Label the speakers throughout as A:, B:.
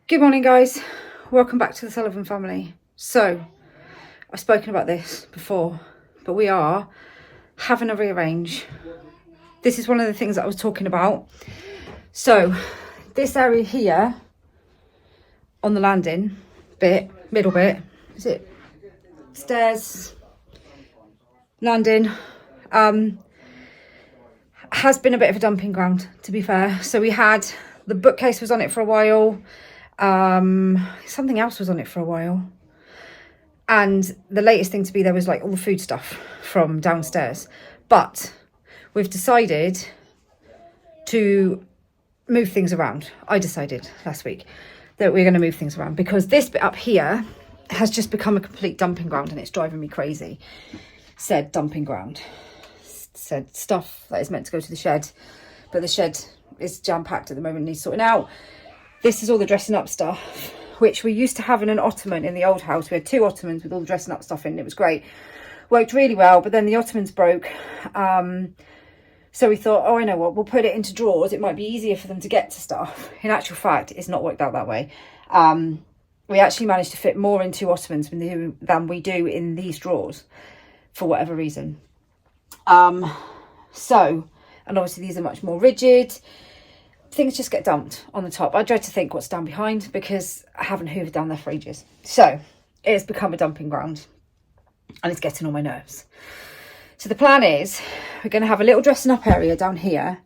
A: Good morning, guys. Welcome back to the Sullivan family. So, I've spoken about this before, but we are having a rearrange. This is one of the things that I was talking about. So, this area here on the landing bit, middle bit, is it stairs, landing, has been a bit of a dumping ground, to be fair. So we had, the bookcase was on it for a while. Something else was on it for a while. And the latest thing to be there was like all the food stuff from downstairs. But we've decided to move things around. I decided last week that we're going to move things around because this bit up here has just become a complete dumping ground and it's driving me crazy. Said dumping ground. Said stuff that is meant to go to the shed, but the shed is jam-packed at the moment, needs sorting out. This is all the dressing up stuff, which we used to have in an ottoman in the old house. We had 2 ottomans with all the dressing up stuff in. It was great. Worked really well, but then the ottomans broke. So we thought, oh, I know what, we'll put it into drawers. It might be easier for them to get to stuff. In actual fact, it's not worked out that way. We actually managed to fit more into ottomans than we do in these drawers for whatever reason. So, and obviously these are much more rigid. Things just get dumped on the top. I dread to think what's down behind because I haven't hoovered down there for ages. So it has become a dumping ground and it's getting on my nerves. So the plan is we're going to have a little dressing up area down here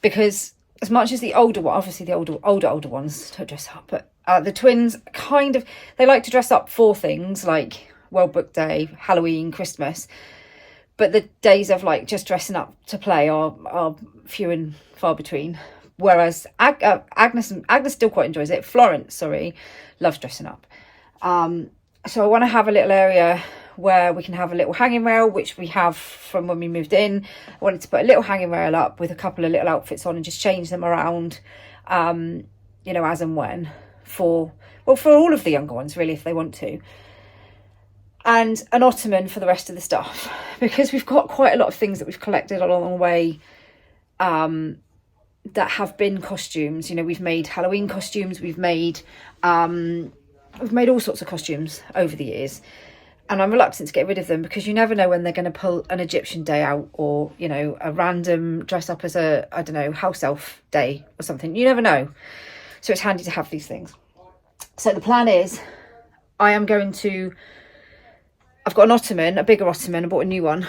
A: because as much as the older one, obviously the older ones don't dress up, but the twins kind of, they like to dress up for things like World Book Day, Halloween, Christmas. But the days of like just dressing up to play are few and far between. Whereas Agnes still quite enjoys it. Florence, loves dressing up. So I want to have a little area where we can have a little hanging rail, which we have from when we moved in. I wanted to put a little hanging rail up with a couple of little outfits on and just change them around, as and when for all of the younger ones, really, if they want to. And an ottoman for the rest of the stuff, because we've got quite a lot of things that we've collected along the way that have been costumes. We've made Halloween costumes, we've made all sorts of costumes over the years, and I'm reluctant to get rid of them because you never know when they're going to pull an Egyptian day out or a random dress up as a, I don't know, house elf day or something. You never know, so it's handy to have these things. So the plan is I've got an ottoman, a bigger ottoman. I bought a new one,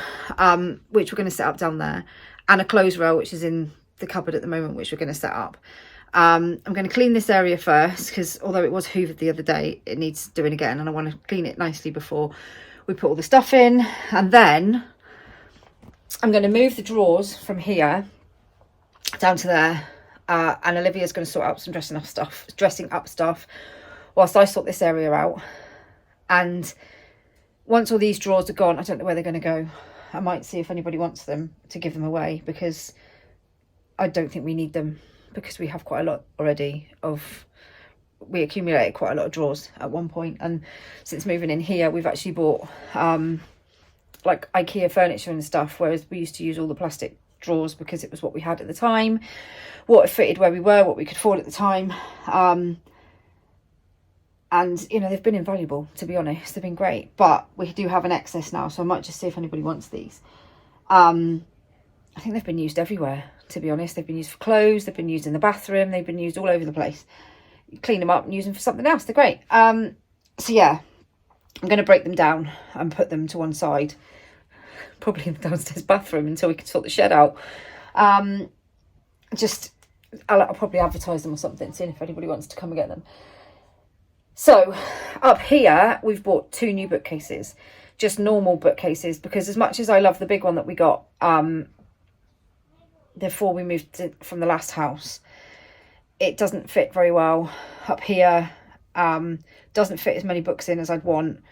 A: which we're going to set up down there, and a clothes rail, which is in the cupboard at the moment, which we're going to set up. I'm going to clean this area first, because although it was hoovered the other day, it needs doing again, and I want to clean it nicely before we put all the stuff in. And then I'm going to move the drawers from here down to there, and Olivia's going to sort out some dressing up stuff, whilst I sort this area out. And once all these drawers are gone, I don't know where they're going to go. I might see if anybody wants them to give them away, because I don't think we need them, because we have quite a lot already we accumulated quite a lot of drawers at one point. And since moving in here, we've actually bought like IKEA furniture and stuff, whereas we used to use all the plastic drawers because it was what we had at the time, what fitted where we were, what we could afford at the time. And, they've been invaluable, to be honest. They've been great. But we do have an excess now, so I might just see if anybody wants these. I think they've been used everywhere, to be honest. They've been used for clothes. They've been used in the bathroom. They've been used all over the place. You clean them up and use them for something else. They're great. So, yeah, I'm going to break them down and put them to one side, probably in the downstairs bathroom, until we can sort the shed out. I'll probably advertise them or something, seeing if anybody wants to come and get them. So up here, we've bought 2 new bookcases, just normal bookcases, because as much as I love the big one that we got before we moved from the last house, it doesn't fit very well up here, doesn't fit as many books in as I'd want.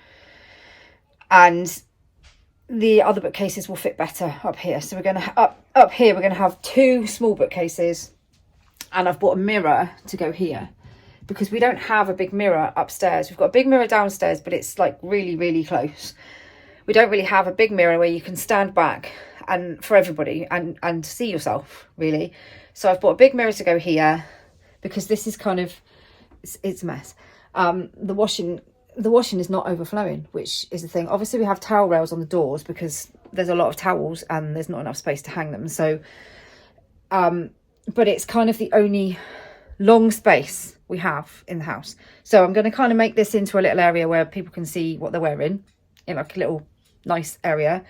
A: And the other bookcases will fit better up here. So we're going to, up here, we're going to have 2 small bookcases, and I've bought a mirror to go here, because we don't have a big mirror upstairs. We've got a big mirror downstairs, but it's like really, really close. We don't really have a big mirror where you can stand back and for everybody and see yourself, really. So I've bought a big mirror to go here, because this is kind of it's a mess. The washing is not overflowing, which is the thing. Obviously we have towel rails on the doors because there's a lot of towels and there's not enough space to hang them. So but it's kind of the only long space we have in the house. So I'm going to kind of make this into a little area where people can see what they're wearing, in like a little nice area.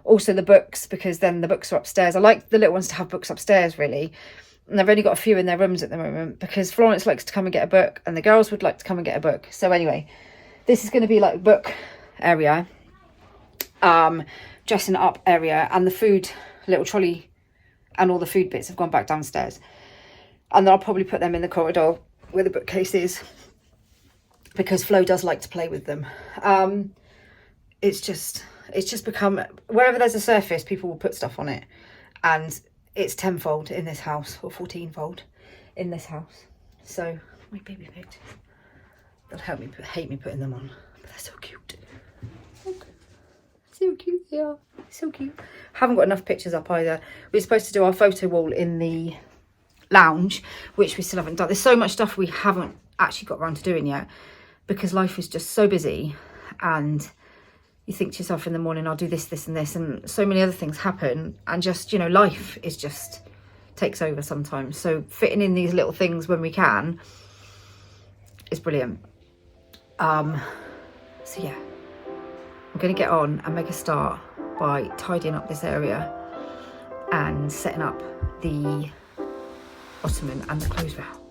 A: Also the books, because then the books are upstairs. I like the little ones to have books upstairs, really. And I've only got a few in their rooms at the moment because Florence likes to come and get a book and the girls would like to come and get a book. So anyway, this is going to be like book area, dressing up area, and the food little trolley and all the food bits have gone back downstairs. And then I'll probably put them in the corridor where the bookcase is because Flo does like to play with them. It's just become, wherever there's a surface, people will put stuff on it. And it's tenfold in this house, or 14-fold in this house. So my baby pigs, they'll hate me putting them on, but they're so cute. Okay. So cute they are, so cute. Haven't got enough pictures up either. We're supposed to do our photo wall in the lounge, which we still haven't done. There's so much stuff we haven't actually got around to doing yet because life is just so busy, and you think to yourself in the morning, I'll do this, this and this, and so many other things happen, and just, you know, life is just takes over sometimes. So fitting in these little things when we can is brilliant. So yeah, I'm going to get on and make a start by tidying up this area and setting up the ottoman and the clothes rail.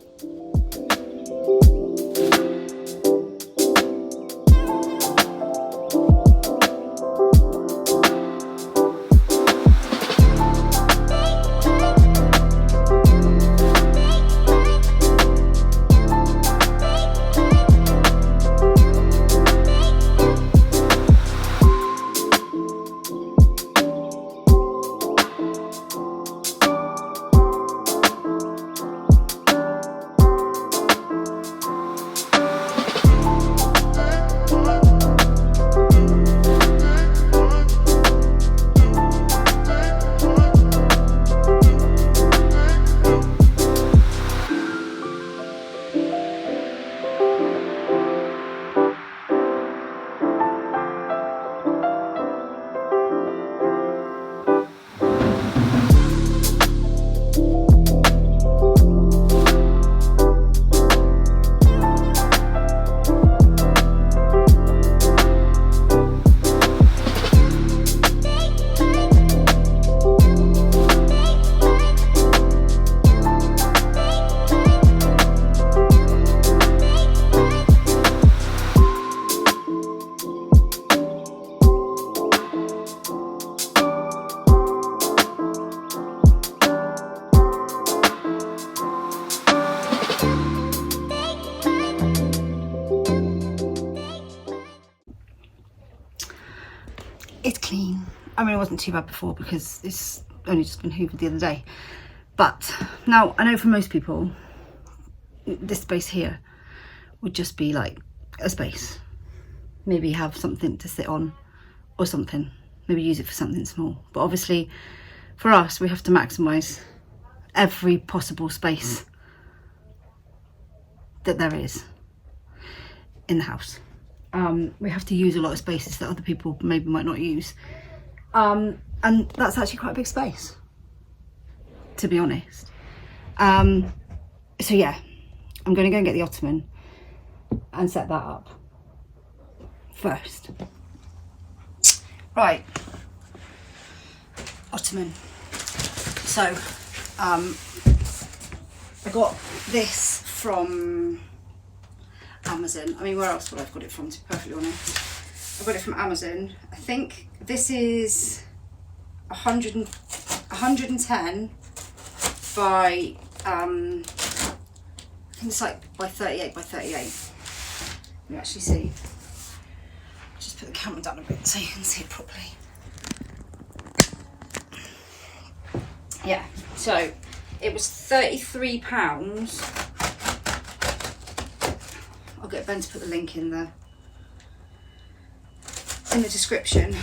A: It's clean. I mean, it wasn't too bad before because it's only just been hoovered the other day. But now, I know for most people, this space here would just be like a space. Maybe have something to sit on or something. Maybe use it for something small. But obviously, for us, we have to maximise every possible space that there is in the house. We have to use a lot of spaces that other people maybe might not use. And that's actually quite a big space, to be honest. So yeah, I'm going to go and get the ottoman and set that up first. Right, ottoman. So I got this from Amazon. I mean, where else would I have got it from, to be perfectly honest? I got it from Amazon. I think this is 110 by I think it's like by 38 by 38. You actually see. Just put the camera down a bit so you can see it properly. Yeah, so it was £33. I'll get Ben to put the link in the description.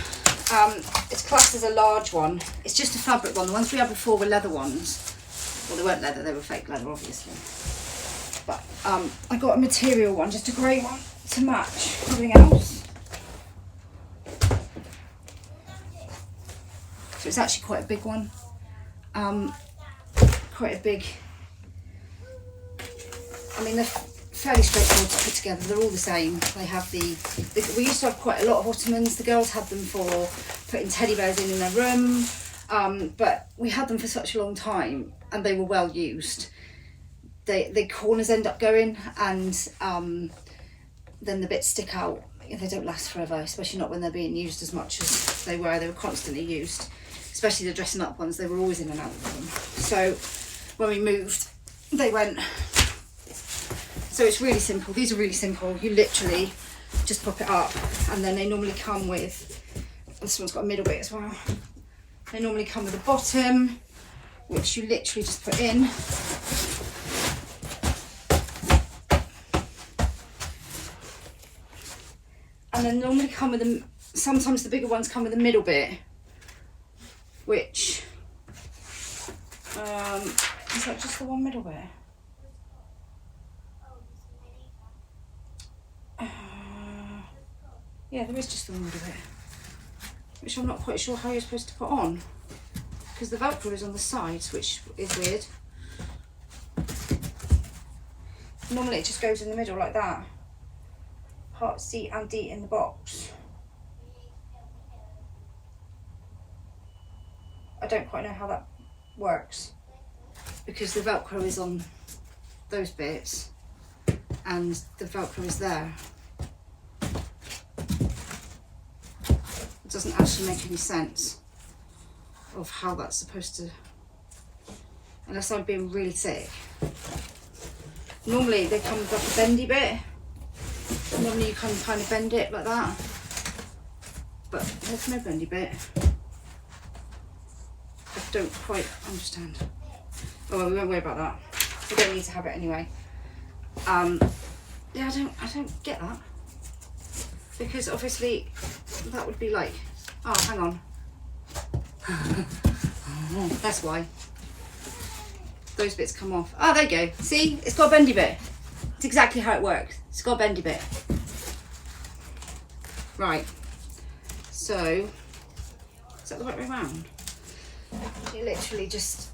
A: It's classed as a large one. It's just a fabric one. The ones we had before were leather ones. Well, they weren't leather, they were fake leather, obviously. But I got a material one, just a grey one to match everything else. So it's actually quite a big one. Quite a big, I mean they're fairly straightforward to put together. They're all the same. They have we used to have quite a lot of ottomans. The girls had them for putting teddy bears in their room, but we had them for such a long time and they were well used. The corners end up going, and then the bits stick out. They don't last forever, especially not when they're being used as much as they were. They were constantly used, especially the dressing up ones. They were always in and out of them. So when we moved, they went. So it's really simple. These are really simple. You literally just pop it up, and then they normally come with, this one's got a middle bit as well. They normally come with a bottom, which you literally just put in. And then normally come with them, sometimes the bigger ones come with a middle bit, which, is that just the one middle bit? Yeah, there is just the one middle bit, which I'm not quite sure how you're supposed to put on, because the Velcro is on the sides, which is weird. Normally it just goes in the middle like that. Part C and D in the box. I don't quite know how that works, because the Velcro is on those bits and the Velcro is there. It doesn't actually make any sense of how that's supposed to, unless I'm being really sick. Normally they come with like a bendy bit. Normally you can kind of bend it like that, but there's no bendy bit. I don't quite understand. Oh well, we won't worry about that. We don't need to have it anyway. Yeah, I don't get that, because obviously that would be like, oh hang on, that's why those bits come off. Oh, there you go. See, it's got a bendy bit. It's exactly how it works. It's got a bendy bit. Right, so is that the right way around? You literally just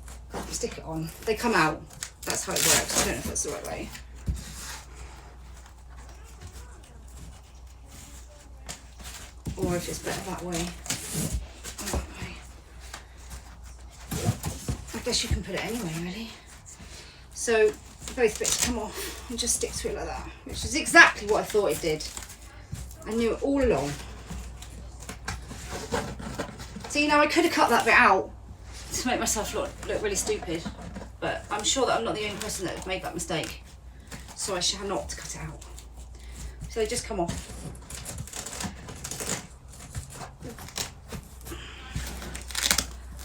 A: stick it on. They come out. That's how it works. I don't know if that's the right way. Or if it's better that way. Oh, that way. I guess you can put it anyway, really. So both bits come off and just stick to it like that, which is exactly what I thought it did. I knew it all along. See, now I could have cut that bit out to make myself look really stupid, but I'm sure that I'm not the only person that has made that mistake, so I shall not cut it out. So they just come off.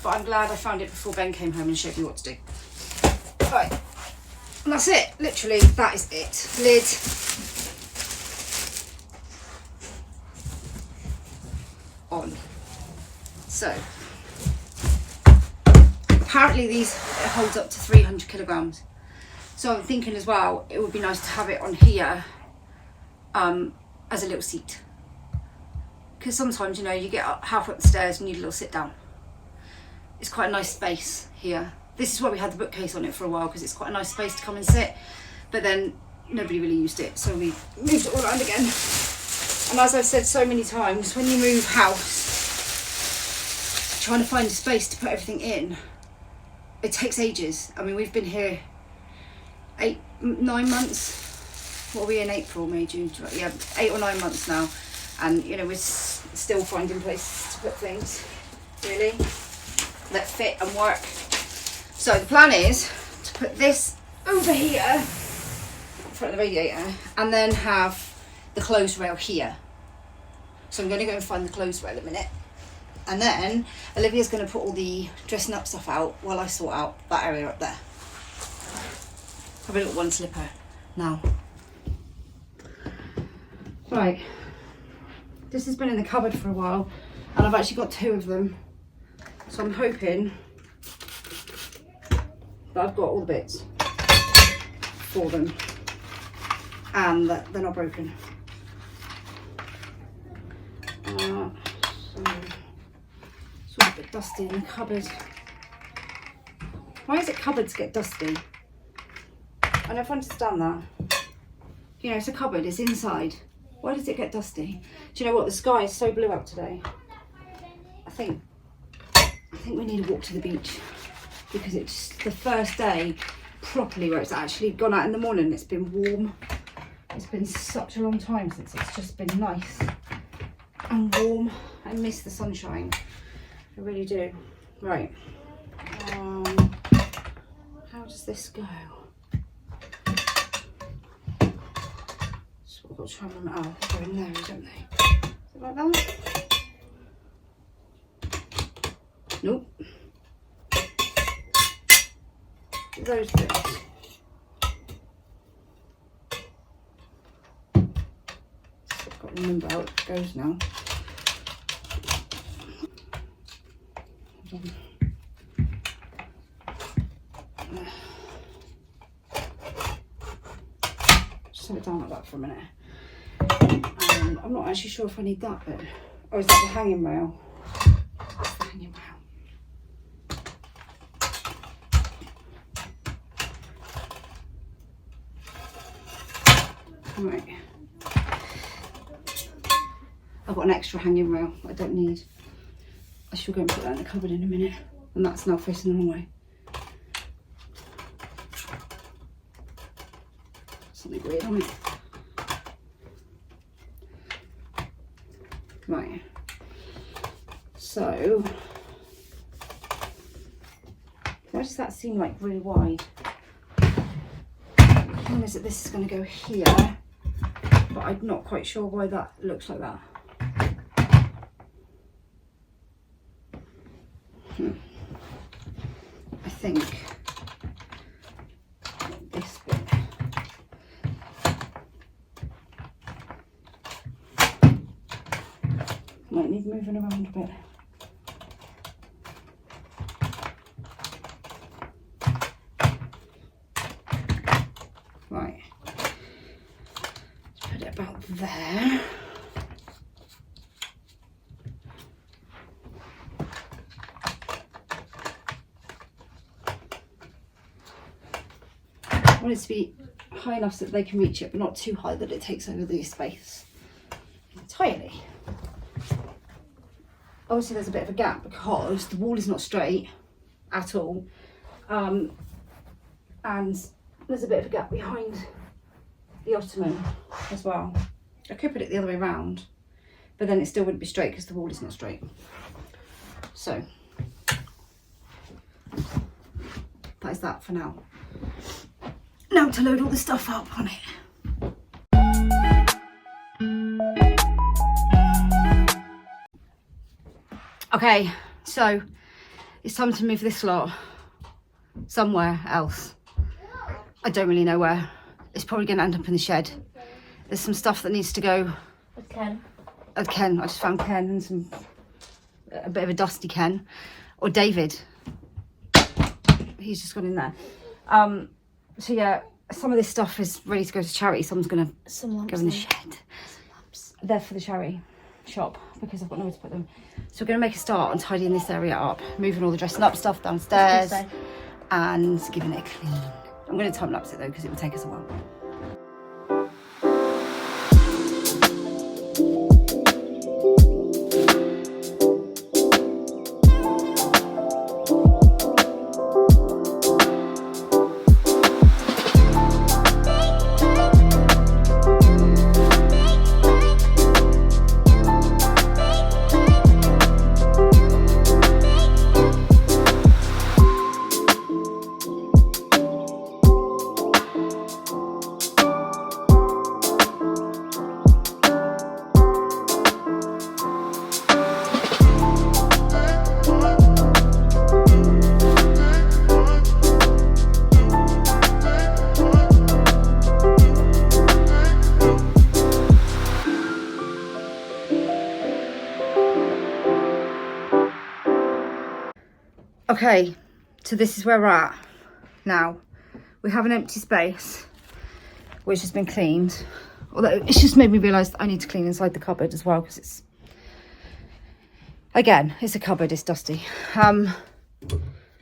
A: But I'm glad I found it before Ben came home and showed me what to do. Right, and that's it. Literally, that is it. Lid. On. So, apparently these holds up to 300 kilograms. So I'm thinking as well, it would be nice to have it on here as a little seat. Because sometimes, you know, you get up, halfway up the stairs and you need a little sit down. It's quite a nice space here. This is why we had the bookcase on it for a while, because it's quite a nice space to come and sit. But then nobody really used it, so we moved it all around again. And as I've said so many times, when you move house, trying to find a space to put everything in, it takes ages. I mean, we've been here 9 months. What are we in? April, May, June, July? Yeah, 8 or 9 months now. And, you know, we're still finding places to put things, really, that fit and work. So the plan is to put this over here in front of the radiator, and then have the clothes rail here. So I'm going to go and find the clothes rail in a minute, and then Olivia's going to put all the dressing up stuff out while I sort out that area up there. Probably got one slipper now. Right, this has been in the cupboard for a while, and I've actually got 2 of them, so I'm hoping that I've got all the bits for them. and they're not broken. So it's all a bit dusty in the cupboard. Why is it cupboards get dusty? I never understand that. You know, it's a cupboard, it's inside. Why does it get dusty? Do you know what? The sky is so blue out today. I think we need a walk to the beach, because it's the first day properly where it's actually gone out in the morning. It's been warm. It's been such a long time since it's just been nice and warm. I miss the sunshine. I really do. Right. How does this go? So I've got to try and remember. Oh, they go in there, don't they? Is it like that? Nope. Those bits. I've got to remember how it goes now. Hold on. Just set it down like that for a minute. I'm not actually sure if I need that bit. Oh, is that the hanging rail? That's the hanging rail. Right. I've got an extra hanging rail I don't need. I shall go and put that in the cupboard in a minute. And that's now facing the wrong way. Something weird on it. Right. So, why does that seem like really wide? The problem is that this is going to go here, but I'm not quite sure why that looks like that. I think this bit. Might need moving around a bit. Right. Let's put it about there. I want it to be high enough so that they can reach it, but not too high that it takes over the space entirely. Obviously there's a bit of a gap because the wall is not straight at all, and there's a bit of a gap behind the ottoman as well. I could put it the other way around, but then it still wouldn't be straight because the wall is not straight. So that is that for now. Now to load all the stuff up on it. Okay, so it's time to move this lot somewhere else. I don't really know where. It's probably going to end up in the shed. There's some stuff that needs to go.
B: With Ken.
A: At Ken. I just found Ken and a bit of a dusty Ken. Or David. He's just gone in there. So yeah, some of this stuff is ready to go to charity. Someone's going to go in the shed. Some lamps. They're for the charity shop because I've got nowhere to put them. So we're going to make a start on tidying this area up, moving all the dressing up stuff downstairs and giving it a clean. I'm going to time lapse it though because it will take us a while. Okay, so this is where we're at now. We have an empty space. which has been cleaned. Although it's just made me realise that I need to clean inside the cupboard as well, because it's, again, it's a cupboard, it's dusty.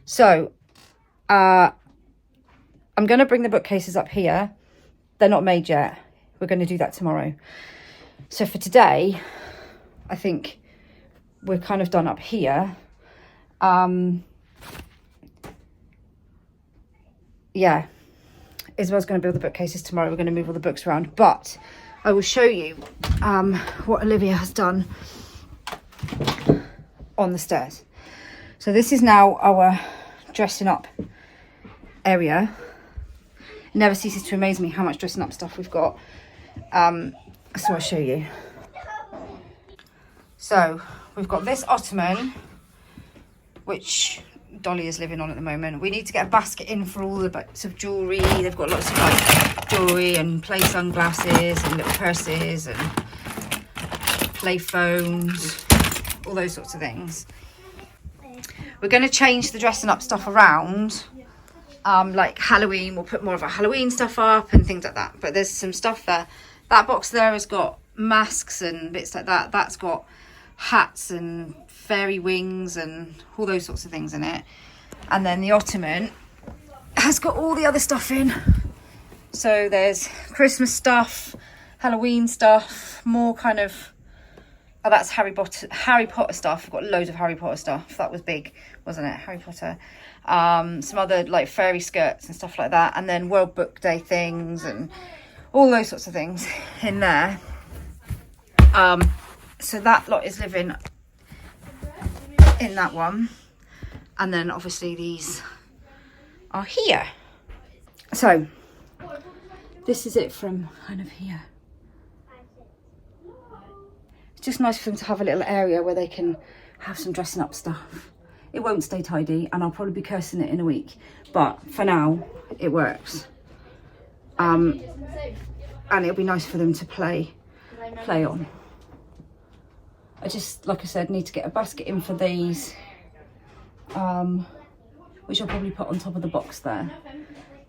A: So I'm going to bring the bookcases up here. They're not made yet. We're going to do that tomorrow. So for today, I think we're kind of done up here. Yeah, Isabel's going to build the bookcases tomorrow. We're going to move all the books around, but I will show you what Olivia has done on the stairs. So this is now our dressing up area. It never ceases to amaze me how much dressing up stuff we've got. So I'll show you. So we've got this ottoman, which Dolly is living on at the moment. We need to get a basket in for all the bits of jewellery. They've got lots of like jewellery and play sunglasses and little purses and play phones, all those sorts of things. We're going to change the dressing up stuff around. Like Halloween, we'll put more of our Halloween stuff up and things like that. But there's some stuff there. That box there has got masks and bits like that. That's got hats and fairy wings and all those sorts of things in it. And then the ottoman has got all the other stuff in. So there's Christmas stuff, Halloween stuff, more kind of, oh, that's Harry Potter stuff. I've got loads of Harry Potter stuff. That was big, wasn't it? Harry Potter. Some other like fairy skirts and stuff like that. And then World Book Day things and all those sorts of things in there. So that lot is living in that one. And then obviously these are here. So this is it from kind of here. It's just nice for them to have a little area where they can have some dressing up stuff. It won't stay tidy and I'll probably be cursing it in a week, but for now it works. And it'll be nice for them to play on. I just, like I said, need to get a basket in for these, which I'll probably put on top of the box there.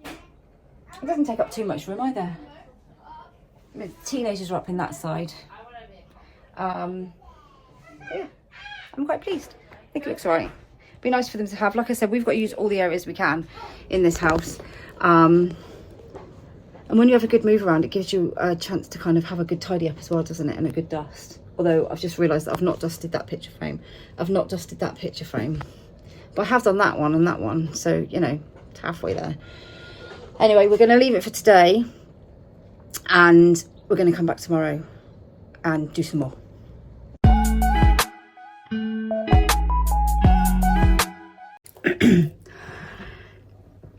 A: It doesn't take up too much room either. The teenagers are up in that side. Yeah, I'm quite pleased. I think it looks alright. Be nice for them to have. Like I said, we've got to use all the areas we can in this house. And when you have a good move around, it gives you a chance to kind of have a good tidy up as well, doesn't it? And a good dust. Although I've just realised that I've not dusted that picture frame. I've not dusted that picture frame. But I have done that one and that one. So, you know, it's halfway there. Anyway, we're going to leave it for today. And we're going to come back tomorrow and do some more.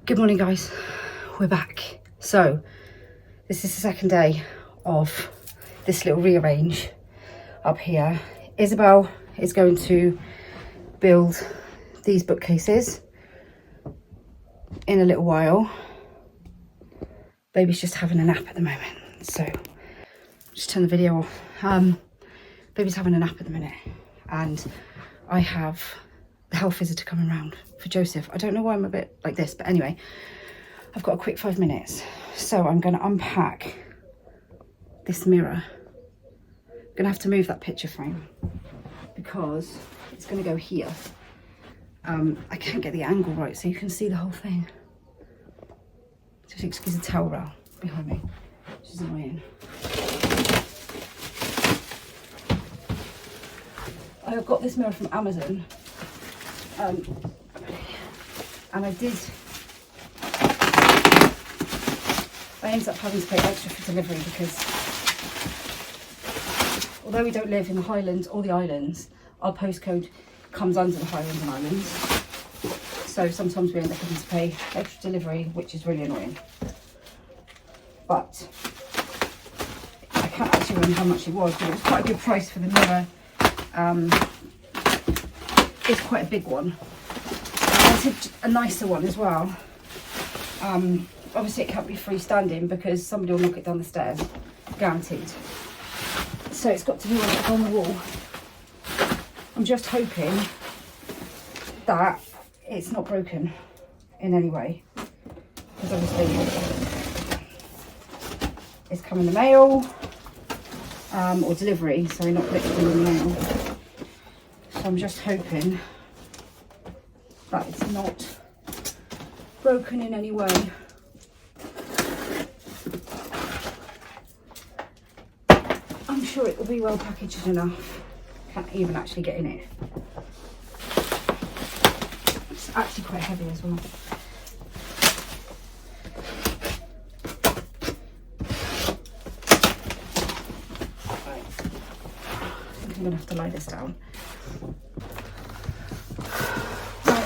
A: Good morning, guys. We're back. So this is the second day of this little rearrange up here. Isabelle is going to build these bookcases in a little while. Baby's just having a nap at the moment, so just turn the video off. Baby's having a nap at the minute and I have the health visitor coming round for Joseph. I don't know why I'm a bit like this, but anyway, I've got a quick 5 minutes. So I'm going to unpack this mirror. I'm going to have to move that picture frame because it's going to go here. I can't get the angle right so you can see the whole thing. Just excuse the towel roll behind me, which is annoying. I got this mirror from Amazon. And I ended up having to pay extra for delivery because although we don't live in the Highlands or the Islands, our postcode comes under the Highlands and Islands. So sometimes we end up having to pay extra delivery, which is really annoying. But I can't actually remember how much it was, but it was quite a good price for the mirror. It's quite a big one. I wanted a nicer one as well. Obviously it can't be freestanding because somebody will knock it down the stairs, guaranteed. So it's got to be one that's on the wall. I'm just hoping that it's not broken in any way, because obviously is come in the mail, or delivery, sorry, not literally in the mail. So I'm just hoping that it's not broken in any way. I'm sure it will be well packaged enough. Can't even actually get in it. It's actually quite heavy as well. Right. I think I'm gonna have to lie this down. Right.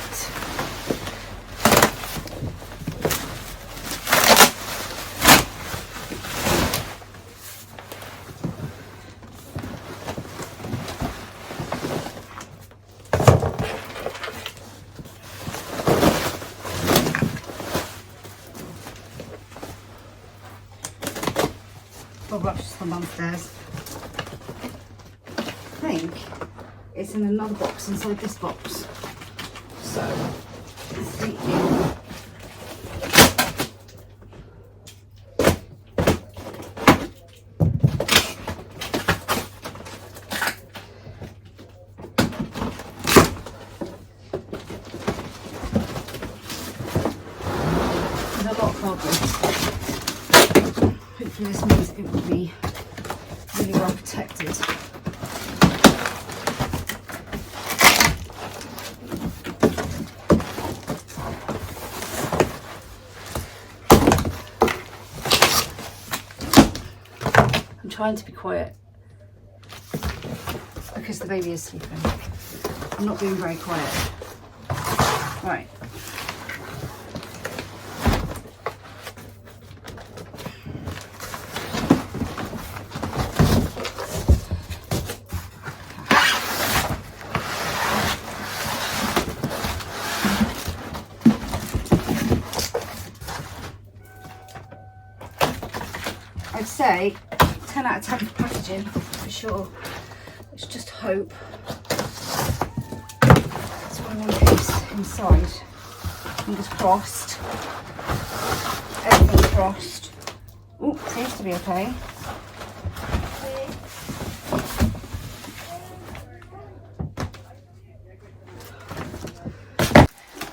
A: Well, that's just from downstairs. I think it's in another box inside this box. So, let's see. There's a lot of cardboard. Hopefully this means it will be really well protected. I'm trying to be quiet because the baby is sleeping. I'm not being very quiet. Right. I'd say 10 out of 10 for packaging for sure. Let's just hope that's what I want to piece inside. Fingers crossed. Everything's crossed. Oh, seems to be okay.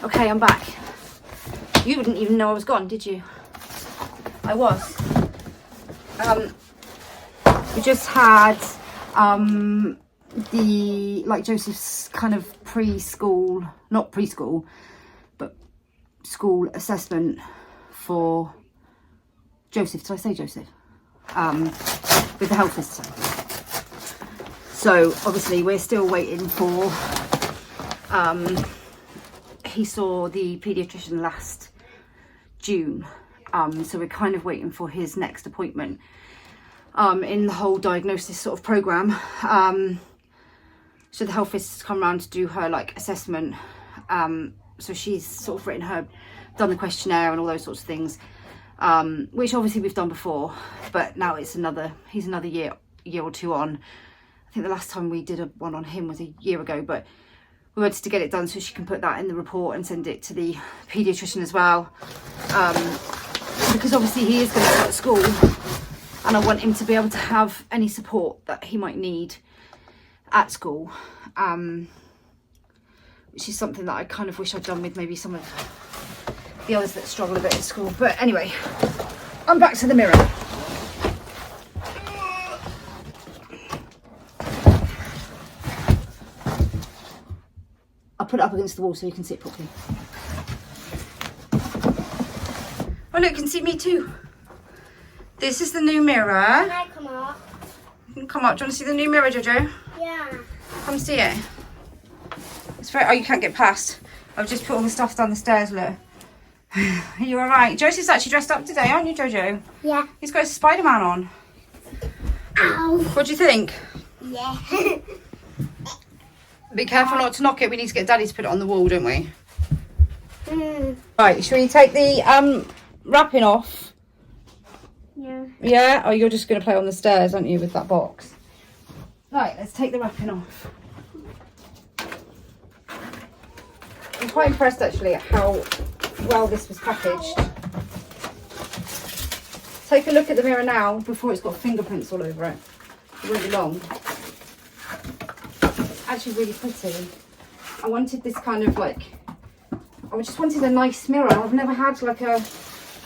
A: Okay, I'm back. You wouldn't even know I was gone, did you? I was. We just had the, like, Joseph's kind of preschool, not preschool, but school assessment for Joseph. Did I say Joseph? With the health visitor. So obviously we're still waiting for, he saw the paediatrician last June. So we're kind of waiting for his next appointment in the whole diagnosis sort of program. So the health visitor's come around to do her like assessment. So she's sort of done the questionnaire and all those sorts of things, which obviously we've done before, but now he's another year or two on. I think the last time we did one on him was a year ago, but we wanted to get it done so she can put that in the report and send it to the paediatrician as well. Because obviously he is going to start school and I want him to be able to have any support that he might need at school, which is something that I kind of wish I'd done with maybe some of the others that struggle a bit at school. But anyway, I'm back to the mirror. I'll put it up against the wall so you can see it properly. Oh look, you can see me too. This is the new mirror.
B: Can I come up?
A: You can come up. Do you want to see the new mirror, Jojo?
B: Yeah.
A: Come see it. It's very, oh, you can't get past. I've just put all the stuff down the stairs, look. Are you alright? Josie's actually dressed up today, aren't you, Jojo?
B: Yeah.
A: He's got his Spider-Man on.
B: Ow.
A: What do you think?
B: Yeah.
A: Be careful not to knock it. We need to get Daddy to put it on the wall, don't we? Right, shall we take the wrapping off?
B: Yeah.
A: Yeah? Oh, you're just going to play on the stairs, aren't you, with that box? Right, let's take the wrapping off. I'm quite impressed, actually, at how well this was packaged. take a look at the mirror now before it's got fingerprints all over it. Really long. It's actually really pretty. I wanted this kind of like, I just wanted a nice mirror. I've never had like a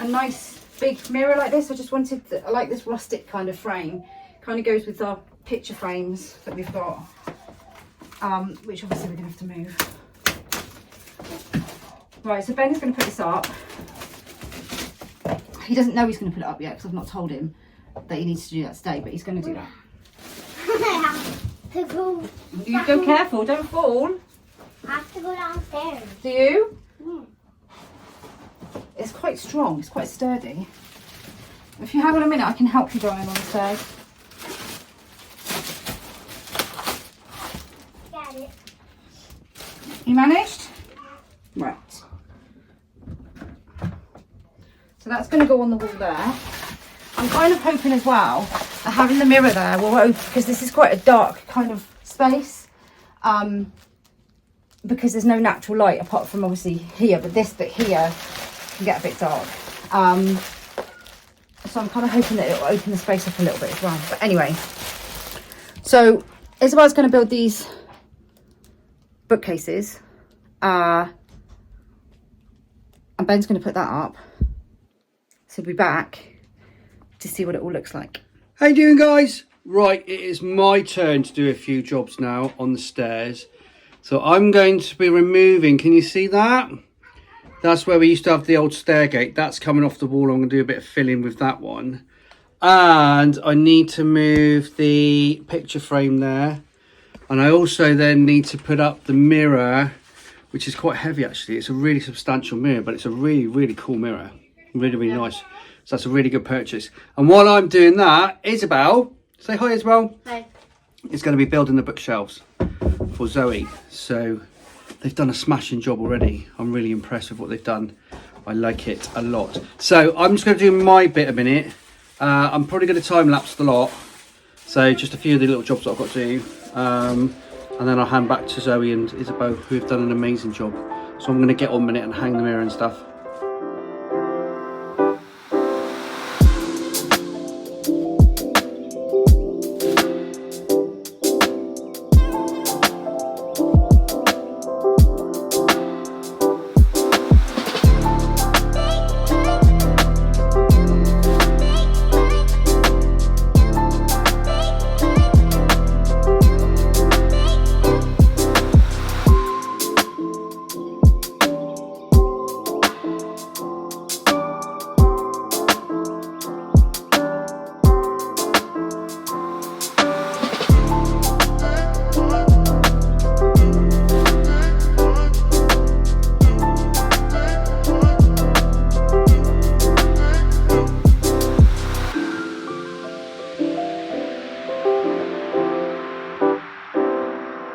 A: nice big mirror like this. I just wanted, I like this rustic kind of frame. Kind of goes with our picture frames that we've got, which obviously we're going to have to move. Right, so Ben's going to put this up. He doesn't know he's going to put it up yet because I've not told him that he needs to do that today, but he's going to do that. You go careful, don't fall.
B: I have to go downstairs.
A: Do you?
B: Yeah.
A: It's quite strong, it's quite sturdy. If you hang on a minute, I can help you going on the stairs.
B: Got it.
A: You managed? Right. So that's going to go on the wall there. I'm kind of hoping as well that having the mirror there will open, because this is quite a dark kind of space. Because there's no natural light apart from obviously here, but this bit here can get a bit dark. So I'm kind of hoping that it will open the space up a little bit as well. But anyway, so Isabel's going to build these bookcases. And Ben's going to put that up. So we'll be back to see what it all looks like.
C: How you doing, guys? Right, it is my turn to do a few jobs now on the stairs. So I'm going to be removing, can you see that? That's where we used to have the old stair gate. That's coming off the wall. I'm going to do a bit of filling with that one. And I need to move the picture frame there. And I also then need to put up the mirror, which is quite heavy actually. It's a really substantial mirror, but it's a really, really cool mirror. Really, really nice. So that's a really good purchase. And while I'm doing that, Isabelle, say hi Isabelle.
B: Hi.
C: Is going to be building the bookshelves for Zoe. So they've done a smashing job already. I'm really impressed with what they've done. I like it a lot. So I'm just going to do my bit a minute. I'm probably going to time lapse the lot. So just a few of the little jobs that I've got to do. And then I'll hand back to Zoe and Isabelle, who have done an amazing job. So I'm going to get on a minute and hang the mirror and stuff.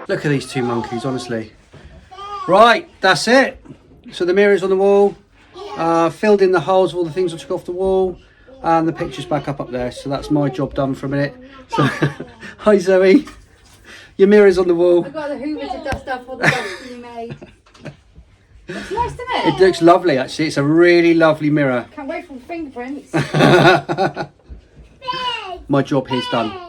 C: Look at these two monkeys, honestly. Right, that's it. So the mirror's on the wall. Filled in the holes of all the things I took off the wall. And the picture's back up there. So that's my job done for a minute. So, hi Zoe. Your mirror's on the wall.
A: I've got the Hoover to dust up all the dust you made. Looks nice, doesn't it?
C: It looks lovely, actually. It's a really lovely mirror.
A: Can't wait for the fingerprints.
C: My job here's done.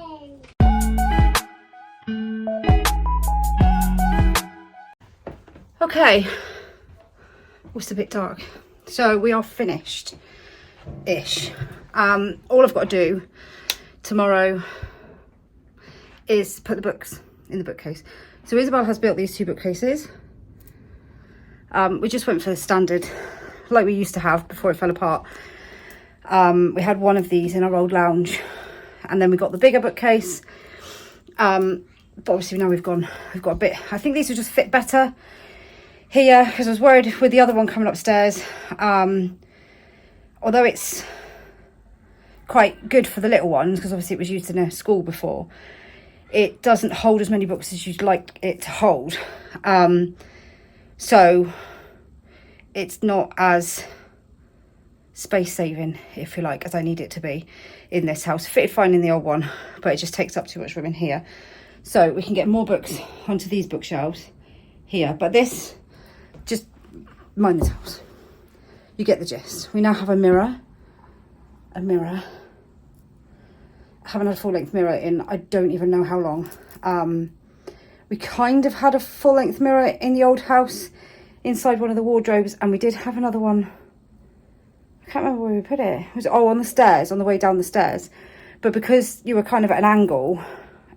A: Okay, it's a bit dark, so we are finished-ish. All I've got to do tomorrow is put the books in the bookcase. So Isabelle has built these two bookcases. We just went for the standard, like we used to have before it fell apart. We had one of these in our old lounge, and then we got the bigger bookcase. But obviously now we've got a bit. I think these will just fit better here, because I was worried with the other one coming upstairs. Although it's quite good for the little ones, because obviously it was used in a school before, it doesn't hold as many books as you'd like it to hold. So it's not as space saving, if you like, as I need it to be in this house. It fitted fine in the old one, but it just takes up too much room in here. So we can get more books onto these bookshelves here. But this, just mind this house. You get the gist. We now have a mirror, a mirror. I haven't had a full length mirror in I don't even know how long. We kind of had a full length mirror in the old house inside one of the wardrobes, and we did have another one. I can't remember where we put it. It was on the stairs, on the way down the stairs. But because you were kind of at an angle,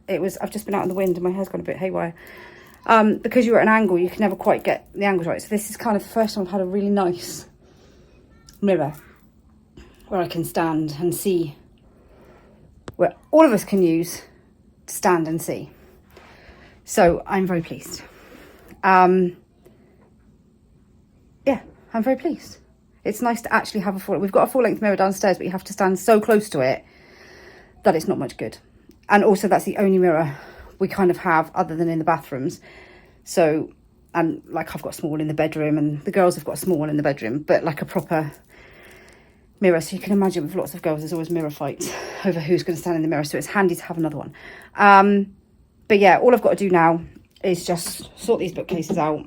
A: I've just been out in the wind and my hair's gone a bit haywire. Because you were at an angle, you can never quite get the angles right. So this is kind of the first time I've had a really nice mirror where I can stand and see, where all of us can use to stand and see. So I'm very pleased. Yeah, I'm very pleased. It's nice to actually have we've got a full length mirror downstairs, but you have to stand so close to it that it's not much good. And also that's the only mirror we kind of have other than in the bathrooms. So, and like I've got a small one in the bedroom and the girls have got a small one in the bedroom, but like a proper mirror. So you can imagine with lots of girls, there's always mirror fights over who's going to stand in the mirror. So it's handy to have another one. But yeah, all I've got to do now is just sort these bookcases out,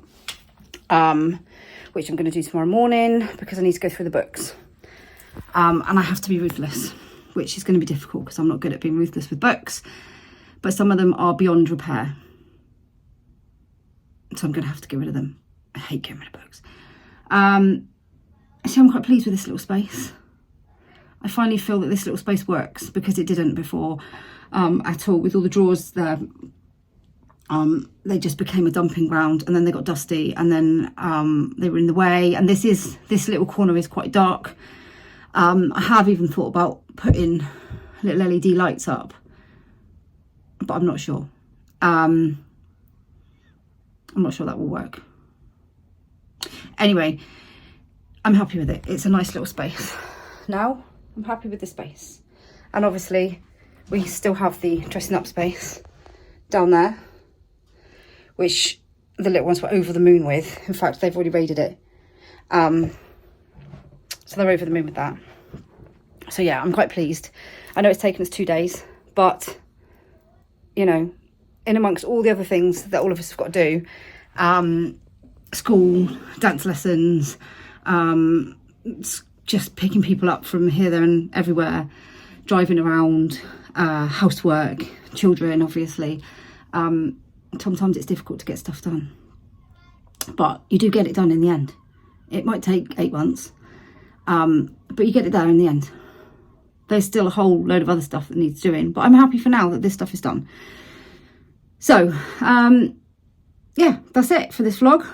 A: which I'm going to do tomorrow morning because I need to go through the books. And I have to be ruthless, which is going to be difficult because I'm not good at being ruthless with books. But some of them are beyond repair. So I'm going to have to get rid of them. I hate getting rid of books. So I'm quite pleased with this little space. I finally feel that this little space works because it didn't before at all. With all the drawers there, they just became a dumping ground, and then they got dusty, and then they were in the way. And this little corner is quite dark. I have even thought about putting little LED lights up, but I'm not sure. I'm not sure that will work. Anyway, I'm happy with it. It's a nice little space. Now, I'm happy with the space. And obviously, we still have the dressing up space down there, which the little ones were over the moon with. In fact, they've already raided it. So they're over the moon with that. So yeah, I'm quite pleased. I know it's taken us 2 days, but, you know, in amongst all the other things that all of us have got to do, school, dance lessons, just picking people up from here, there and everywhere, driving around, housework, children, obviously. Sometimes it's difficult to get stuff done, but you do get it done in the end. It might take 8 months, but you get it done in the end. There's still a whole load of other stuff that needs doing, but I'm happy for now that this stuff is done. So, yeah, that's it for this vlog.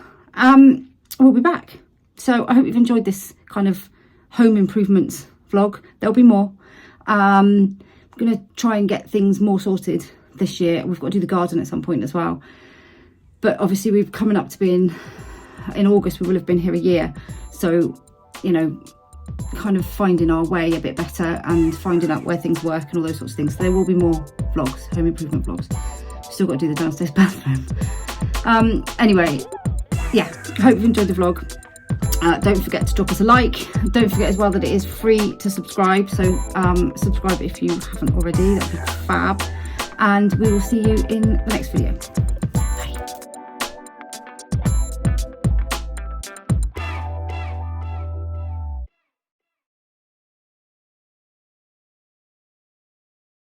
A: We'll be back. So I hope you've enjoyed this kind of home improvements vlog. There'll be more. I'm going to try and get things more sorted this year. We've got to do the garden at some point as well. But obviously we're coming up to being, in August, we will have been here a year. So, you know, kind of finding our way a bit better and finding out where things work and all those sorts of things. So there will be more vlogs, home improvement vlogs. Still got to do the downstairs bathroom. Anyway, yeah, I hope you've enjoyed the vlog. Don't forget to drop us a like. Don't forget as well that it is free to subscribe. So subscribe if you haven't already. That'd be fab. And we will see you in the next video.